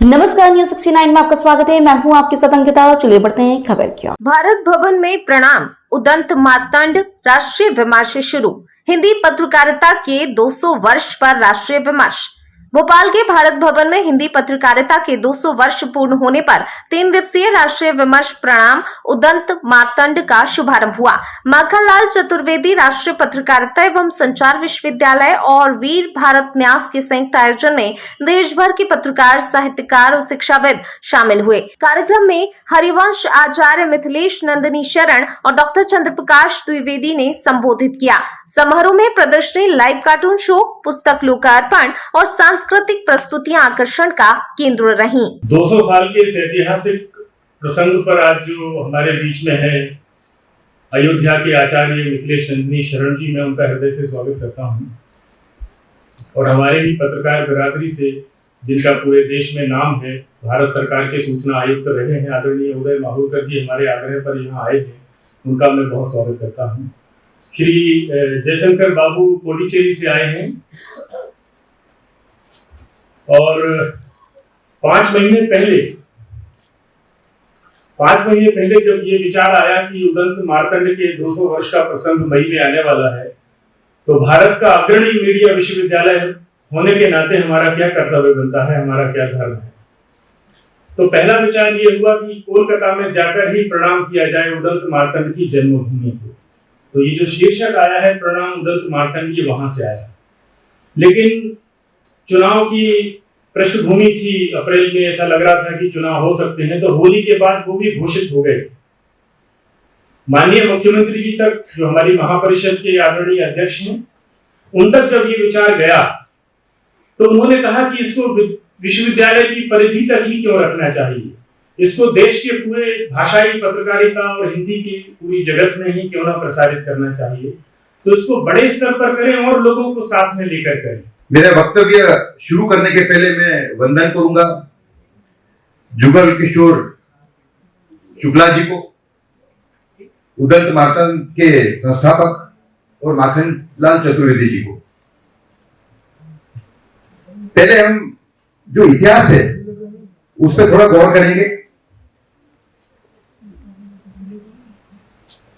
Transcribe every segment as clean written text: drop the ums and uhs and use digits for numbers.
नमस्कार, न्यूज़ 69 में आपका स्वागत है। मैं हूं आपके साथ अंकिता। चलिए बढ़ते हैं खबर की ओर। भारत भवन में प्रणाम उदंत मार्तंड राष्ट्रीय विमर्श शुरू। हिंदी पत्रकारिता के 200 वर्ष पर राष्ट्रीय विमर्श। भोपाल के भारत भवन में हिंदी पत्रकारिता के 200 वर्ष पूर्ण होने पर 3 दिवसीय राष्ट्रीय विमर्श प्रणाम उदंत मार्तंड का शुभारंभ हुआ। माखनलाल चतुर्वेदी राष्ट्रीय पत्रकारिता एवं संचार विश्वविद्यालय और वीर भारत न्यास के संयुक्त आयोजन में देश भर के पत्रकार, साहित्यकार और शिक्षाविद शामिल हुए। कार्यक्रम में हरिवंश आचार्य मिथिलेश नंदिनी शरण और डॉक्टर चंद्रप्रकाश द्विवेदी ने संबोधित किया। समारोह में प्रदर्शनी, लाइव कार्टून शो, पुस्तक लोकार्पण और सांस्कृतिक प्रस्तुतियां आकर्षण का केंद्र रहीं। 200 साल के इस ऐतिहासिक प्रसंग पर आज जो हमारे बीच में है, अयोध्या के आचार्य मिथिलेश नंदिनी शरण जी, मैं उनका हृदय से स्वागत करता हूं। और हमारे ही पत्रकार बिरादरी से, जिनका पूरे देश में नाम है, भारत सरकार के सूचना आयुक्त रहे हैं आदरणीय उदय माहुरकर जी, हमारे आग्रह पर यहाँ आए हैं, उनका मैं बहुत स्वागत करता हूँ। श्री जयशंकर बाबू पोंडिचेरी से आए हैं और 5 महीने पहले जब ये विचार आया कि उदंत मार्तंड के 200 वर्ष का प्रसंग मई में आने वाला है, तो भारत का अग्रणी मीडिया विश्वविद्यालय होने के नाते हमारा क्या कर्तव्य बनता है, हमारा क्या धर्म है। तो पहला विचार ये हुआ कि कोलकाता में जाकर ही प्रणाम किया जाए उदंत मार्तंड की जन्मभूमि को। तो ये जो शीर्षक आया है प्रणाम उदंत मार्तंड, ये वहां से आया। लेकिन चुनाव की पृष्ठभूमि थी, अप्रैल में ऐसा लग रहा था कि चुनाव हो सकते हैं, तो होली के बाद वो भी घोषित हो गए। माननीय मुख्यमंत्री जी तक, जो हमारी महापरिषद के आदरणीय अध्यक्ष हैं, उन तक जब ये विचार गया तो उन्होंने कहा कि इसको विश्वविद्यालय की परिधि तक ही क्यों रखना चाहिए, इसको देश के पूरे भाषाई पत्रकारिता और हिंदी की पूरी जगत में ही क्यों ना प्रसारित करना चाहिए। तो इसको बड़े स्तर पर करें और लोगों को साथ में लेकर करें। मेरा वक्तव्य शुरू करने के पहले मैं वंदन करूंगा जुगल किशोर शुक्ला जी को, उदंत मार्तंड के संस्थापक, और माखनलाल चतुर्वेदी जी को। पहले हम जो इतिहास है उस पर थोड़ा गौर करेंगे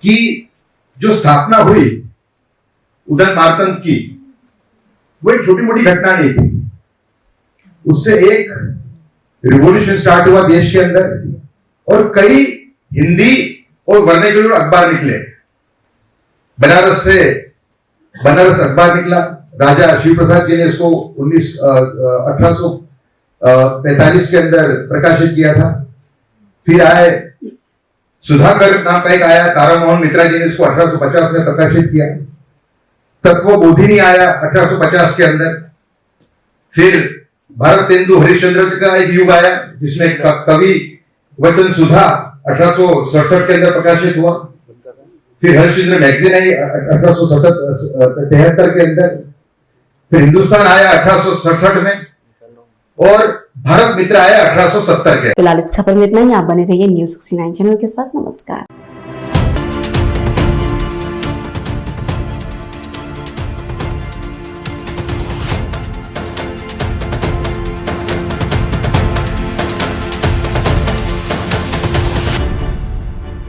कि जो स्थापना हुई उदंत मार्तंड की, वो एक छोटी मोटी घटना नहीं थी। उससे एक रिवॉल्यूशन स्टार्ट हुआ देश के अंदर, और कई हिंदी और वर्नाक्युलर अखबार निकले। बनारस अखबार निकला, राजा शिव प्रसाद जी ने इसको 1845 के अंदर प्रकाशित किया था। फिर आए सुधाकर नाम का एक आया, तारामोहन मित्रा जी ने इसको 1850 में प्रकाशित किया। तत्वबोधिनी आया 1850 के अंदर। फिर भारतेंदु हरिश्चंद्र का एक युग आया, जिसमें कवि वचन सुधा 1867 के अंदर प्रकाशित हुआ। फिर हरिश्चंद्र मैगजीन आई 1873 के अंदर। फिर हिंदुस्तान आया 1867 में, और भारत मित्र आया 1870 के। फिलहाल इस खबर में इतना ही। आप बने रहिए न्यूज़ 69 चैनल के साथ। नमस्कार।